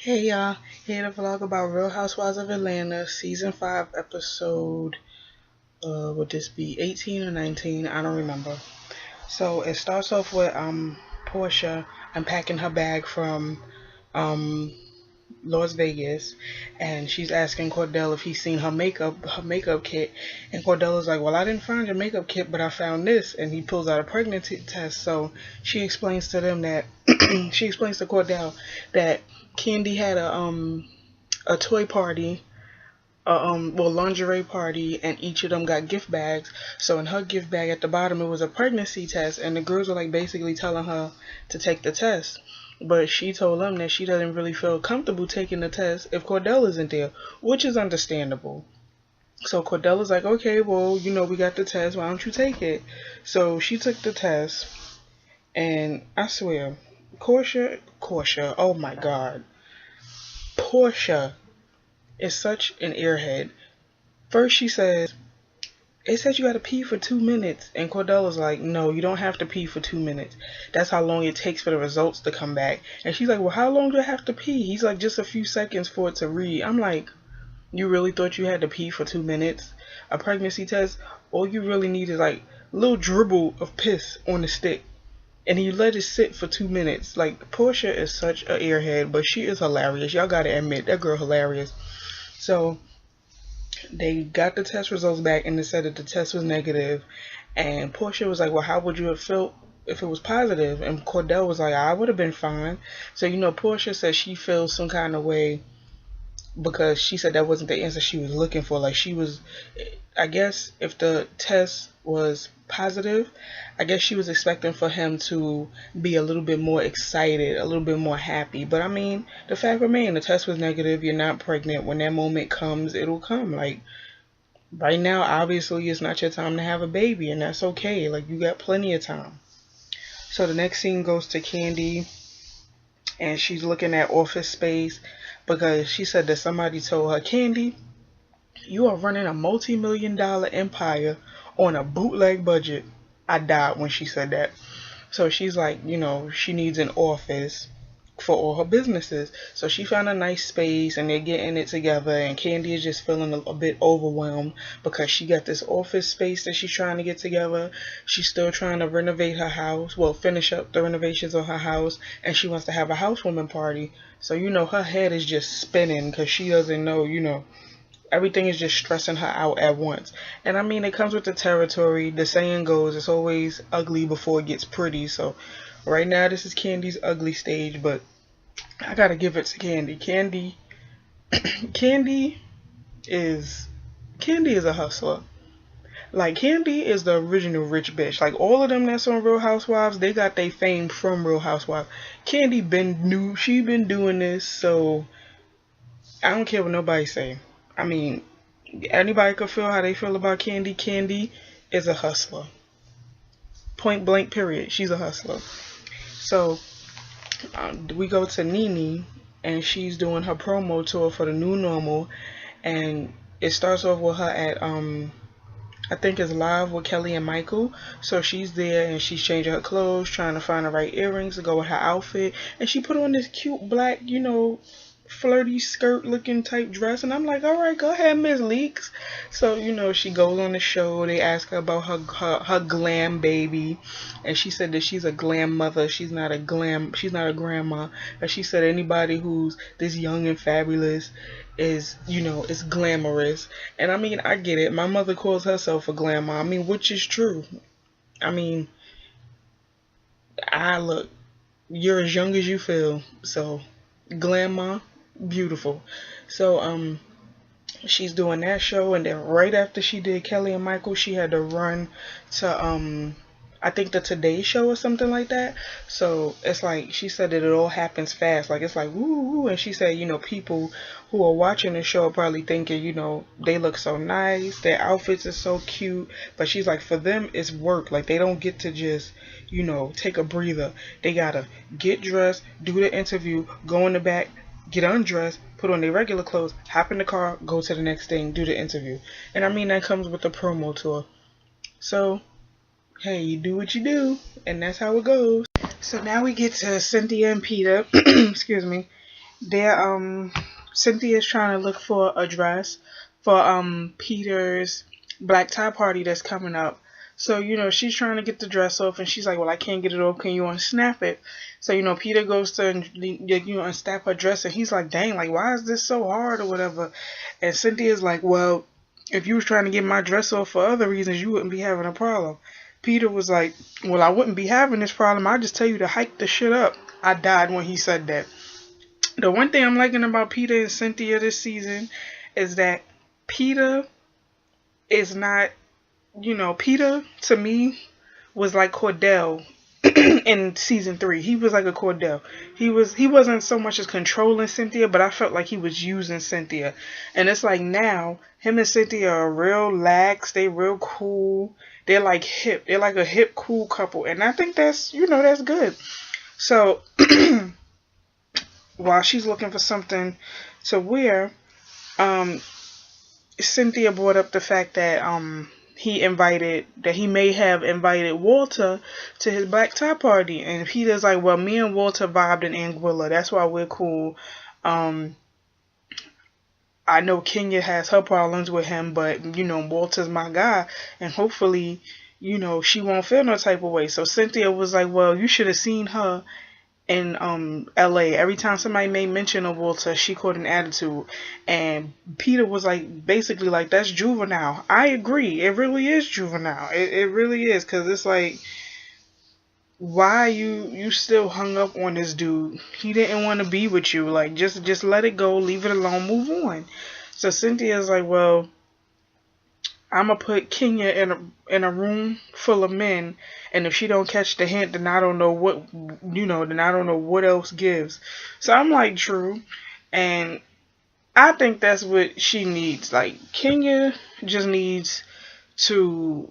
Hey y'all, here to vlog about Real Housewives of Atlanta, season 5, episode, would this be 18 or 19? I don't remember. So it starts off with Portia unpacking her bag from um Las Vegas, and she's asking Cordell if he's seen her makeup kit, and Cordella's like, well, I didn't find your makeup kit, but I found this, and he pulls out a pregnancy test. So she explains to them that she explains to Cordell that Candy had a toy party, lingerie party, and each of them got gift bags. So in her gift bag at the bottom, it was a pregnancy test, and the girls were like basically telling her to take the test. But she told them that she doesn't really feel comfortable taking the test if Cordell isn't there, which is understandable. So Cordella's like, okay, well, we got the test. Why don't you take it? So she took the test, and I swear, Portia, oh my God, Portia is such an airhead. First she says, it says you gotta pee for 2 minutes. And Cordella's like, no, you don't have to pee for 2 minutes. That's how long it takes for the results to come back. And she's like, well, how long do I have to pee? He's like, just a few seconds for it to read. I'm like, you really thought you had to pee for 2 minutes? A pregnancy test, all you really need is like a little dribble of piss on the stick. And he let it sit for 2 minutes. Like, Portia is such a airhead, but she is hilarious. Y'all gotta admit, that girl hilarious. So they got the test results back, and they said that the test was negative. And Portia was like, well, how would you have felt if it was positive? And Cordell was like, I would have been fine. So, Portia said she feels some kind of way because she said that wasn't the answer she was looking for. Like, I guess if the test was positive, I guess she was expecting for him to be a little bit more excited, a little bit more happy. But I mean, the fact remains, the test was negative. You're not pregnant. When that moment comes, it'll come. Like, right now, obviously, it's not your time to have a baby, and that's okay. Like, you got plenty of time. So the next scene goes to Candy, and she's looking at office space because she said that somebody told her, Candy, you are running a multi-million-dollar empire on a bootleg budget. I died when she said that. So she's like, she needs an office for all her businesses. So she found a nice space, and they're getting it together, and Candy is just feeling a bit overwhelmed because she got this office space that she's trying to get together. She's still trying to renovate her house, well, finish up the renovations on her house, and she wants to have a housewarming party. So, her head is just spinning because she doesn't know, everything is just stressing her out at once. And I mean, it comes with the territory. The saying goes, it's always ugly before it gets pretty. So right now, this is Candy's ugly stage, but I gotta give it to Candy. Candy is Candy is a hustler. Like, Candy is the original rich bitch. Like, all of them that's on Real Housewives, they got their fame from Real Housewives. Candy she been doing this, so I don't care what nobody say. I mean, anybody could feel how they feel about Candy. Candy is a hustler. Point blank, period. She's a hustler. So we go to Nene, and she's doing her promo tour for the new normal, and it starts off with her at I think it's Live with Kelly and Michael. So she's there, and she's changing her clothes, trying to find the right earrings to go with her outfit, and she put on this cute black, flirty skirt looking type dress, and I'm like, all right, go ahead, Miss Leaks. So she goes on the show. They ask her about her glam baby, and she said that she's a glam mother. She's not a grandma. And she said anybody who's this young and fabulous is glamorous. And I mean, I get it. My mother calls herself a grandma. I mean, which is true. I mean, look, you're as young as you feel, so grandma, beautiful. So she's doing that show, and then right after she did Kelly and Michael, she had to run to I think the Today Show or something like that. So it's like, she said that it all happens fast. Like, it's like woo woo. And she said, people who are watching the show are probably thinking, they look so nice, their outfits are so cute, but she's like, for them it's work. Like, they don't get to just take a breather. They gotta get dressed, do the interview, go in the back, get undressed, put on their regular clothes, hop in the car, go to the next thing, do the interview. And I mean, that comes with the promo tour. So, hey, you do what you do, and that's how it goes. So now we get to Cynthia and Peter, excuse me, They're Cynthia's trying to look for a dress for Peter's black tie party that's coming up. So, she's trying to get the dress off and she's like, well, I can't get it off. Can you unsnap it? So, Peter goes to, unsnap her dress and he's like, dang, like, why is this so hard or whatever? And Cynthia's like, well, if you was trying to get my dress off for other reasons, you wouldn't be having a problem. Peter was like, well, I wouldn't be having this problem. I just tell you to hike the shit up. I died when he said that. The one thing I'm liking about Peter and Cynthia this season is that Peter is not, Peter to me was like Cordell in season 3. He was like a Cordell. He wasn't so much as controlling Cynthia, but I felt like he was using Cynthia. And it's like now him and Cynthia are real lax. They real cool. They're like hip. They're like a hip, cool couple. And I think that's that's good. So while she's looking for something to wear, Cynthia brought up the fact that he may have invited Walter to his black tie party, and Peter's like, well, me and Walter vibed in Anguilla, that's why we're cool. I know Kenya has her problems with him, but Walter's my guy, and hopefully she won't feel no type of way. So Cynthia was like, well, you should have seen her in LA. Every time somebody made mention of Walter, she caught an attitude. And Peter was like, basically like, that's juvenile. I agree. It really is juvenile. It really is. Because it's like, why you still hung up on this dude? He didn't want to be with you. Like, just let it go. Leave it alone. Move on. So Cynthia's like, well, I'm gonna put Kenya in a room full of men, and if she don't catch the hint, then I don't know what then I don't know what else gives. So I'm like, true, and I think that's what she needs. Like, Kenya just needs to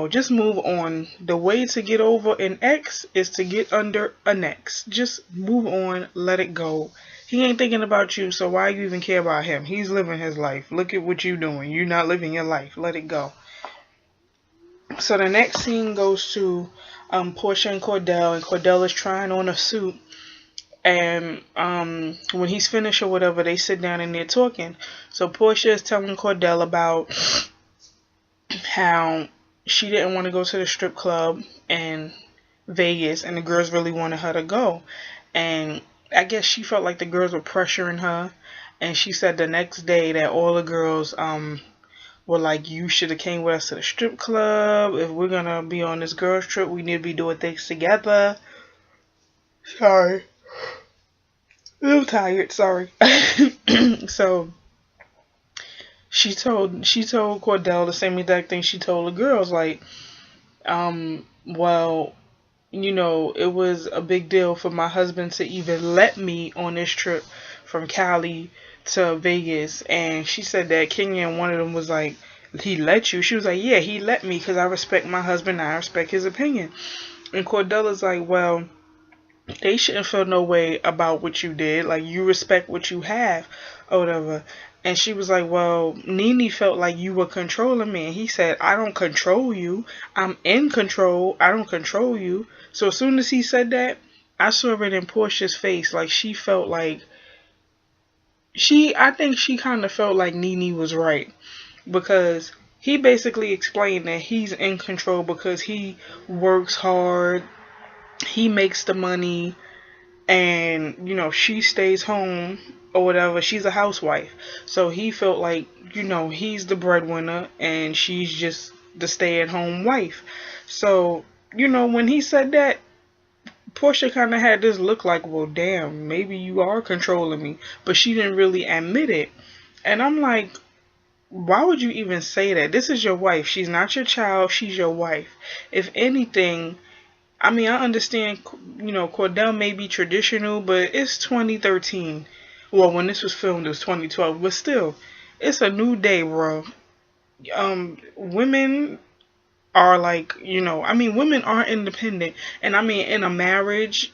just move on. The way to get over an ex is to get under an ex. Just move on, let it go. He ain't thinking about you, so why you even care about him? He's living his life. Look at what you doing. You're not living your life. Let it go. So the next scene goes to Portia and Cordell is trying on a suit. And when he's finished or whatever, they sit down and they're talking. So Portia is telling Cordell about how she didn't want to go to the strip club in Vegas, and the girls really wanted her to go. And I guess she felt like the girls were pressuring her, and she said the next day that all the girls were like, you should have came with us to the strip club. If we're gonna be on this girls trip, we need to be doing things together. Sorry, a little tired. Sorry. So she told Cordell the same exact thing she told the girls, like, well, it was a big deal for my husband to even let me on this trip from Cali to Vegas. And she said that Kenya and one of them was like, he let you? She was like, yeah, he let me because I respect my husband and I respect his opinion. And Cordella's like, well, they shouldn't feel no way about what you did. Like, you respect what you have or whatever. And she was like, well, Nene felt like you were controlling me. And he said, I don't control you. I'm in control. I don't control you. So as soon as he said that, I saw it in Portia's face. Like, she felt like, I think she kind of felt like Nene was right. Because he basically explained that he's in control because he works hard. He makes the money. And, she stays home or whatever. She's a housewife. So he felt like, he's the breadwinner and she's just the stay-at-home wife. So, when he said that, Portia kind of had this look like, well, damn, maybe you are controlling me. But she didn't really admit it. And I'm like, why would you even say that? This is your wife. She's not your child. She's your wife. If anything, I mean, I understand, Cordell may be traditional, but it's 2013. Well, when this was filmed, it was 2012. But still, it's a new day, bro. Women are like, women are independent. And I mean, in a marriage,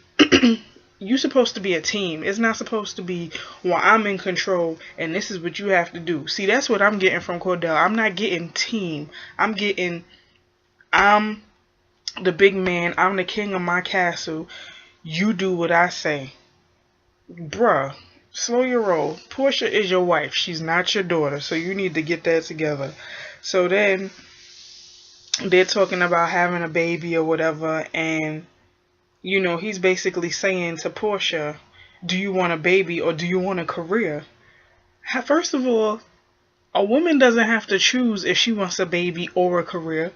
you're supposed to be a team. It's not supposed to be, well, I'm in control and this is what you have to do. See, that's what I'm getting from Cordell. I'm not getting team. I'm the big man. I'm the king of my castle. You do what I say. Bruh. Slow your roll. Portia is your wife. She's not your daughter. So you need to get that together. So then they're talking about having a baby or whatever. And, he's basically saying to Portia, do you want a baby or do you want a career? First of all, a woman doesn't have to choose if she wants a baby or a career.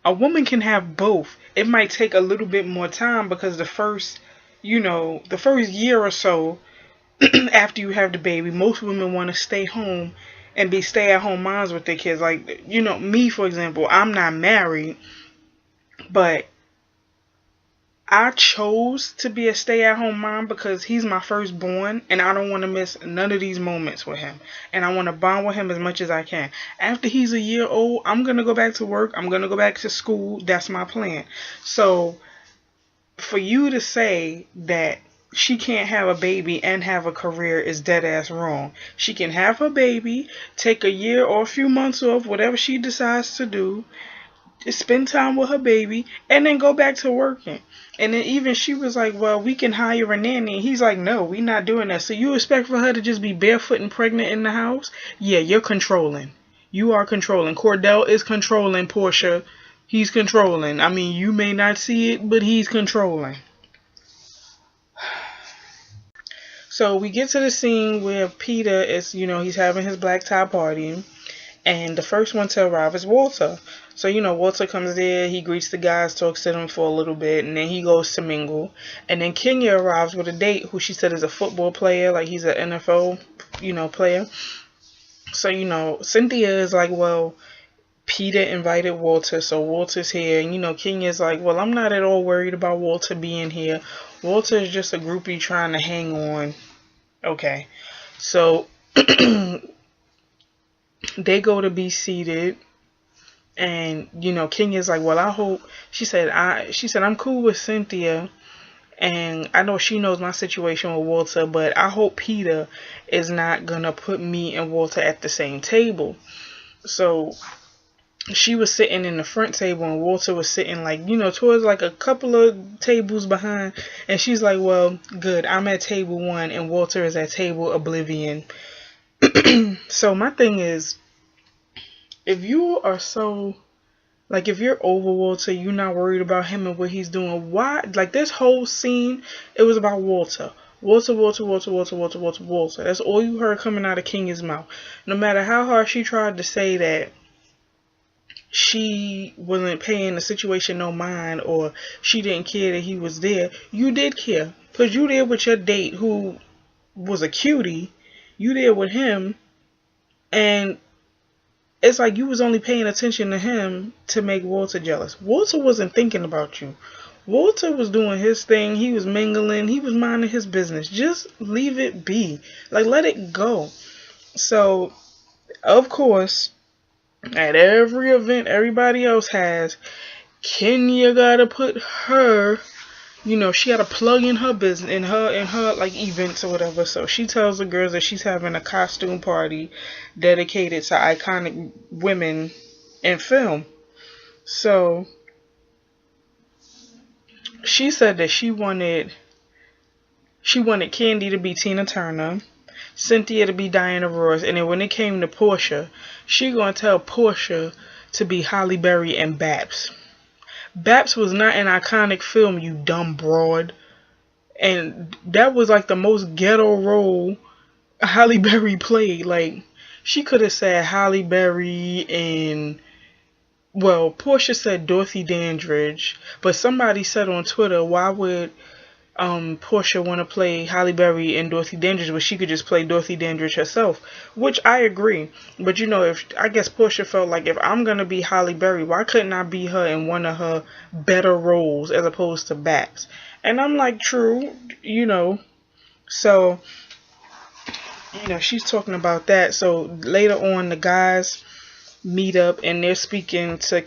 A woman can have both. It might take a little bit more time because the first year or so after you have the baby, most women want to stay home and be stay-at-home moms with their kids. Like, me, for example, I'm not married, but I chose to be a stay-at-home mom because he's my firstborn and I don't want to miss none of these moments with him. And I want to bond with him as much as I can. After he's a year old, I'm going to go back to work. I'm going to go back to school. That's my plan. So for you to say that she can't have a baby and have a career is dead ass wrong. She can have her baby, take a year or a few months off, whatever she decides to do, spend time with her baby, and then go back to working. And then even she was like, well, we can hire a nanny. And he's like, no, we not doing that. So you expect for her to just be barefoot and pregnant in the house? Yeah, you're controlling. You are controlling. Cordell is controlling Portia. He's controlling. I mean, you may not see it, but he's controlling. So we get to the scene where Peter is, he's having his black tie party. And the first one to arrive is Walter. So, Walter comes there, he greets the guys, talks to them for a little bit, and then he goes to mingle. And then Kenya arrives with a date who she said is a football player, like he's an NFL, player. So, Cynthia is like, well, Peter invited Walter, so Walter's here. And, Kenya's like, well, I'm not at all worried about Walter being here. Walter is just a groupie trying to hang on. Okay. So they go to be seated. And, Kenya's like, well, I hope, she said, I'm cool with Cynthia. And I know she knows my situation with Walter, but I hope Peter is not going to put me and Walter at the same table. So she was sitting in the front table and Walter was sitting towards like a couple of tables behind. And she's like, well, good. I'm at table 1 and Walter is at table Oblivion. So my thing is, if you are if you're over Walter, you're not worried about him and what he's doing, why? Like, this whole scene, it was about Walter. Walter. That's all you heard coming out of Kenya's mouth. No matter how hard she tried to say that she wasn't paying the situation no mind or she didn't care that he was there, you did care. Because you there with your date who was a cutie. You there with him. And it's like you was only paying attention to him to make Walter jealous. Walter wasn't thinking about you. Walter was doing his thing. He was mingling. He was minding his business. Just leave it be. Like, let it go. So, of course, at every event everybody else has, Kenya gotta put her, she gotta plug in her business, in her like events or whatever. So she tells the girls that she's having a costume party dedicated to iconic women in film. So she said that she wanted Candy to be Tina Turner, Cynthia to be Diana Ross, and then when it came to Portia, she gonna tell Portia to be Halle Berry and Babs. Babs was not an iconic film, you dumb broad. And that was like the most ghetto role Halle Berry played. Like, she could have said Halle Berry and, well, Portia said Dorothy Dandridge. But somebody said on Twitter, why would Portia want to play Halle Berry and Dorothy Dandridge, but she could just play Dorothy Dandridge herself, which I agree. But I guess Portia felt like, if I'm gonna be Halle Berry, why couldn't I be her in one of her better roles as opposed to Babs? And I'm like, true, so she's talking about that. So later on, the guys meet up and they're speaking to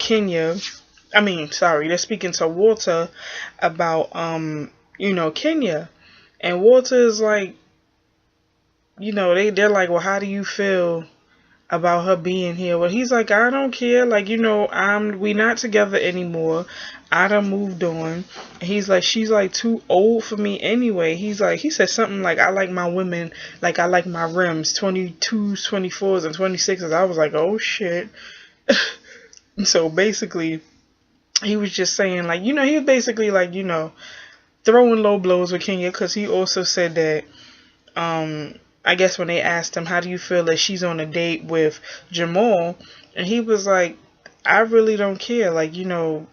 they're speaking to Walter about Kenya. And Walter is like, they're like, well, how do you feel about her being here? Well, he's like, I don't care. Like, we not together anymore. I done moved on. And he's like, she's like too old for me anyway. He's like, he said something like, I like my women, like I like my rims, 22s, 24s, and 26s. I was like, oh shit. So basically, he was just saying, like, you know, he was basically like, you know, throwing low blows with Kenya, because he also said that, I guess when they asked him, how do you feel that she's on a date with Jamal? And he was like, I really don't care. Like, you know,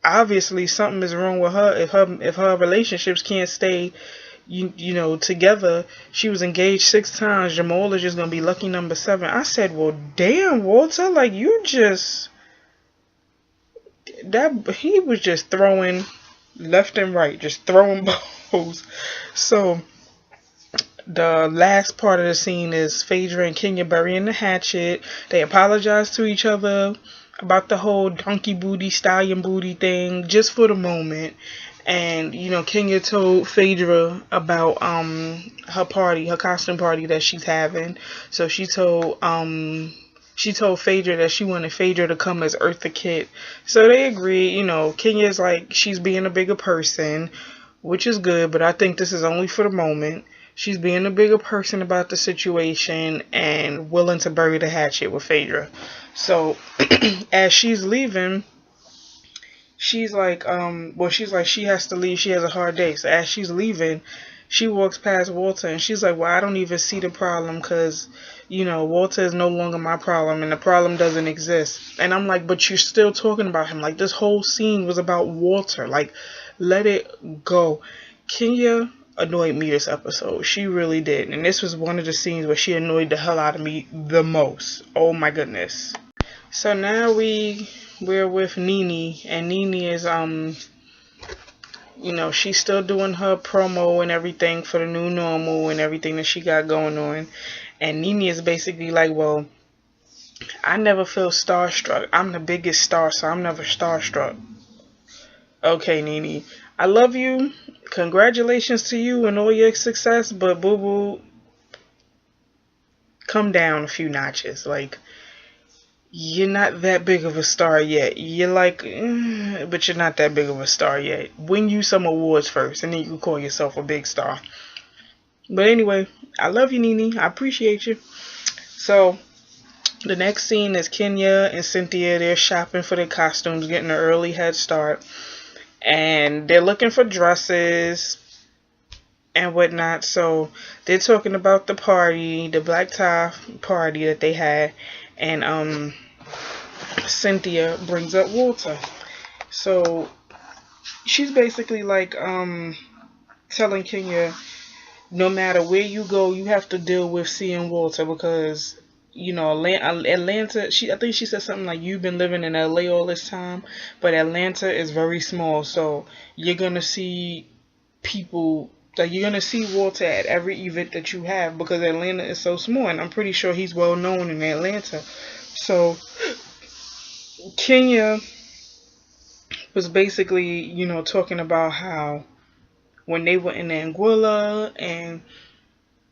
obviously something is wrong with her if her relationships can't stay you know together. She was engaged 6 times. Jamal is just gonna be lucky number 7. I said, well, damn, Walter, like you just that he was just throwing left and right, just throwing balls. So the last part of the scene is Phaedra and Kenya burying the hatchet. They apologize to each other about the whole donkey booty, stallion booty thing, just for the moment. And, you know, Kenya told Phaedra about her party, her costume party that she's having. So she told Phaedra that she wanted Phaedra to come as Eartha Kitt. So they agreed. You know, Kenya's like, she's being a bigger person, which is good, but I think this is only for the moment. She's being a bigger person about the situation and willing to bury the hatchet with Phaedra. So as she's leaving, she's like, she's like, she has to leave. She has a hard day. So as she's leaving, she walks past Walter and she's like, well, I don't even see the problem because, you know, Walter is no longer my problem and the problem doesn't exist. And I'm like, but you're still talking about him. Like, this whole scene was about Walter. Like, let it go. Kenya annoyed me this episode. She really did. And this was one of the scenes where she annoyed the hell out of me the most. Oh my goodness. So now we're with Nene, and Nene is you know, she's still doing her promo and everything for the new normal and everything that she got going on. And Nene is basically like, well, I never feel starstruck. I'm the biggest star, so I'm never starstruck. Okay, Nene, I love you. Congratulations to you and all your success, but boo boo, come down a few notches. Like, you're not that big of a star yet. You're like, but you're not that big of a star yet. Win you some awards first, and then you can call yourself a big star. But anyway, I love you, Nene. I appreciate you. So the next scene is Kenya and Cynthia. They're shopping for their costumes, getting an early head start. And they're looking for dresses and whatnot. So they're talking about the party, the black tie party that they had. And Cynthia brings up Walter. So she's basically like telling Kenya, no matter where you go, you have to deal with seeing Walter because, you know, Atlanta, I think she said something like, you've been living in LA all this time, but Atlanta is very small, so you're going to see people, like you're going to see Walter at every event that you have because Atlanta is so small, and I'm pretty sure he's well known in Atlanta. So Kenya was basically, you know, talking about how when they were in Anguilla and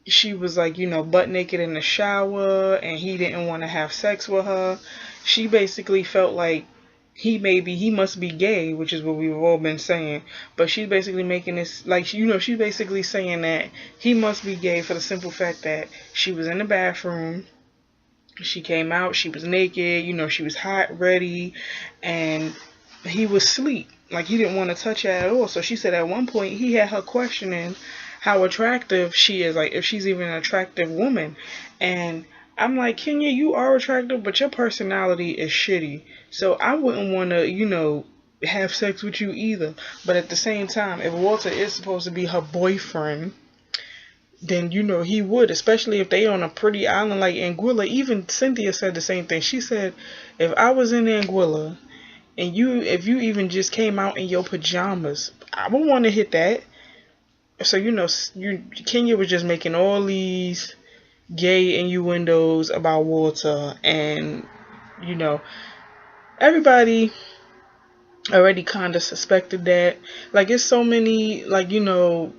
she was like, you know, butt naked in the shower and he didn't want to have sex with her. She basically felt like he must be gay, which is what we've all been saying. But she's basically making this, like, you know, she's basically saying that he must be gay for the simple fact that she was in the bathroom. She came out, she was naked, you know, she was hot, ready, and he was asleep. Like, he didn't want to touch her at all. So she said at one point he had her questioning how attractive she is, like if she's even an attractive woman. And I'm like, Kenya, you are attractive, but your personality is shitty. So I wouldn't want to, you know, have sex with you either. But at the same time, if Walter is supposed to be her boyfriend, then, you know, he would, especially if they on a pretty island like Anguilla. Even Cynthia said the same thing. She said, if I was in Anguilla and if you even just came out in your pajamas, I would want to hit that. So, you know, Kenya was just making all these gay innuendos about Walter, and, you know, everybody already kind of suspected that. Like, it's so many, like, you know,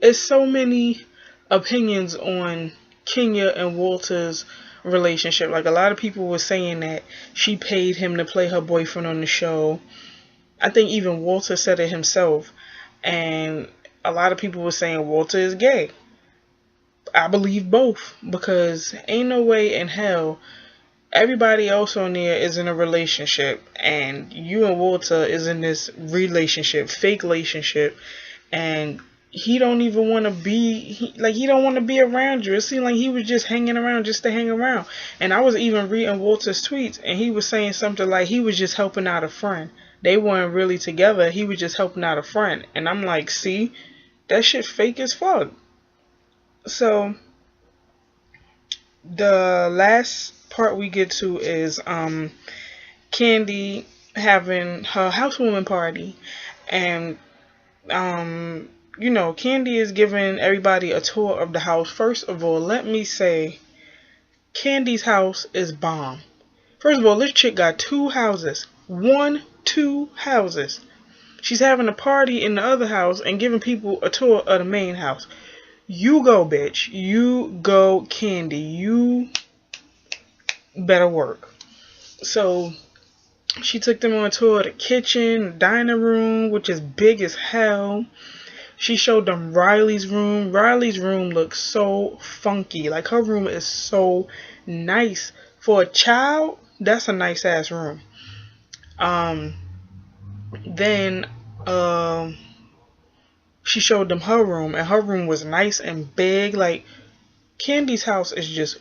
it's so many opinions on Kenya and Walter's relationship. Like, a lot of people were saying that she paid him to play her boyfriend on the show. I think even Walter said it himself, and a lot of people were saying Walter is gay. I believe both, because ain't no way in hell everybody else on there is in a relationship and you and Walter is in this relationship, fake relationship, and he don't even want to be he don't want to be around you. It seemed like he was just hanging around just to hang around. And I was even reading Walter's tweets, and he was saying something like he was just helping out a friend. They weren't really together. He was just helping out a friend. And I'm like, see, that shit fake as fuck. So the last part we get to is Candy having her housewarming party, and Candy is giving everybody a tour of the house. First of all, let me say, Candy's house is bomb. First of all, this chick got 2 houses. 2 houses. She's having a party in the other house and giving people a tour of the main house. You go, bitch. You go, Candy. You better work. So she took them on a tour of the kitchen, dining room, which is big as hell. She showed them Riley's room. Riley's room looks so funky. Like, her room is so nice. For a child, that's a nice ass room. Then she showed them her room, and her room was nice and big. Like, Candy's house is just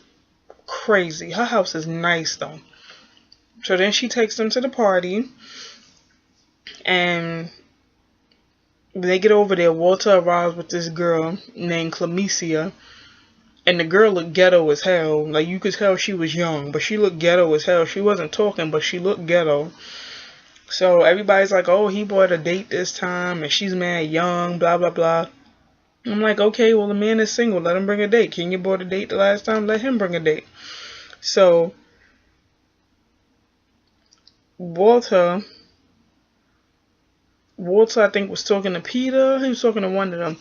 crazy. Her house is nice though. So then she takes them to the party, and they get over there. Walter arrives with this girl named Clemencia, and the girl looked ghetto as hell. Like, you could tell she was young, but she looked ghetto as hell. She wasn't talking, but she looked ghetto. So everybody's like, oh, he bought a date this time, and she's mad young, blah, blah, blah. I'm like, okay, well, the man is single. Let him bring a date. Kenya bought a date the last time. Let him bring a date. So Walter, I think, was talking to Peter. He was talking to one of them.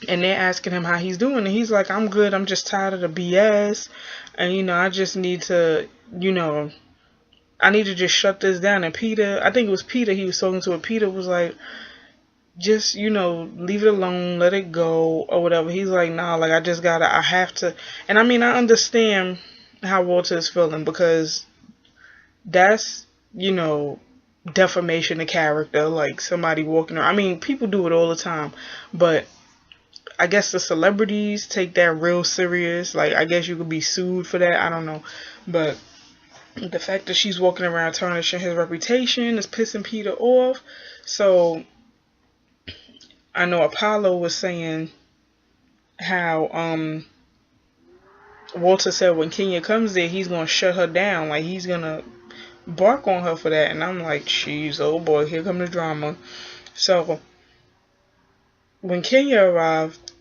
And they're asking him how he's doing. And he's like, I'm good. I'm just tired of the BS. And, I just need to, I need to just shut this down. And Peter, I think it was Peter he was talking to. And Peter was like, just, leave it alone. Let it go or whatever. He's like, nah, like, I have to. And I mean, I understand how Walter is feeling, because that's, defamation of character. Like, somebody walking around. I mean, people do it all the time. But I guess the celebrities take that real serious. Like, I guess you could be sued for that. I don't know. But the fact that she's walking around tarnishing his reputation is pissing Peter off. So I know Apollo was saying how Walter said when Kenya comes there, he's gonna shut her down. Like, he's gonna bark on her for that. And I'm like, jeez, oh boy, here come the drama. So when Kenya arrived,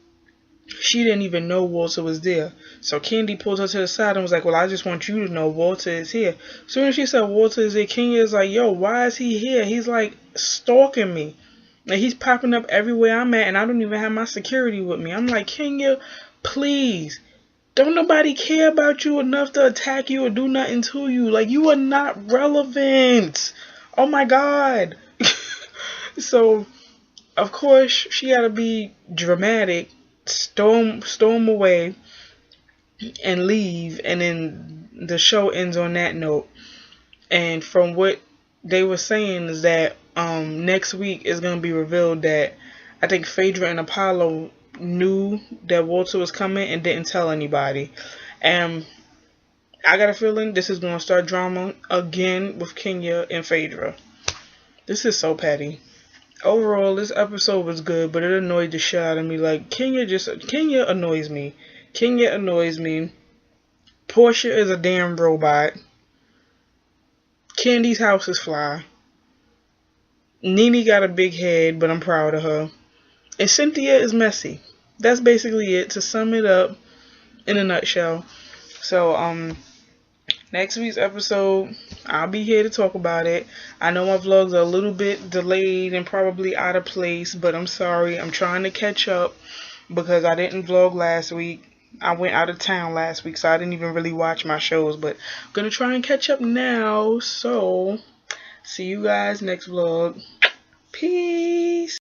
she didn't even know Walter was there. So Candy pulled her to the side and was like, well, I just want you to know Walter is here. As soon as she said Walter is here, Kenya is like, yo, why is he here? He's like stalking me. Like, he's popping up everywhere I'm at, and I don't even have my security with me. I'm like, Kenya, please. Don't nobody care about you enough to attack you or do nothing to you. Like, you are not relevant. Oh my God. So, of course, she had to be dramatic, storm away, and leave. And then the show ends on that note. And from what they were saying is that next week is going to be revealed that I think Phaedra and Apollo knew that Walter was coming and didn't tell anybody. And I got a feeling this is going to start drama again with Kenya and Phaedra. This is so petty. Overall, this episode was good, but it annoyed the shit out of me. Like, Kenya annoys me. Kenya annoys me. Portia is a damn robot. Candy's house is fly. Nene got a big head, but I'm proud of her. And Cynthia is messy. That's basically it, to sum it up in a nutshell. So, next week's episode, I'll be here to talk about it. I know my vlogs are a little bit delayed and probably out of place, but I'm sorry. I'm trying to catch up because I didn't vlog last week. I went out of town last week, so I didn't even really watch my shows, but I'm going to try and catch up now. So, See you guys next vlog. Peace.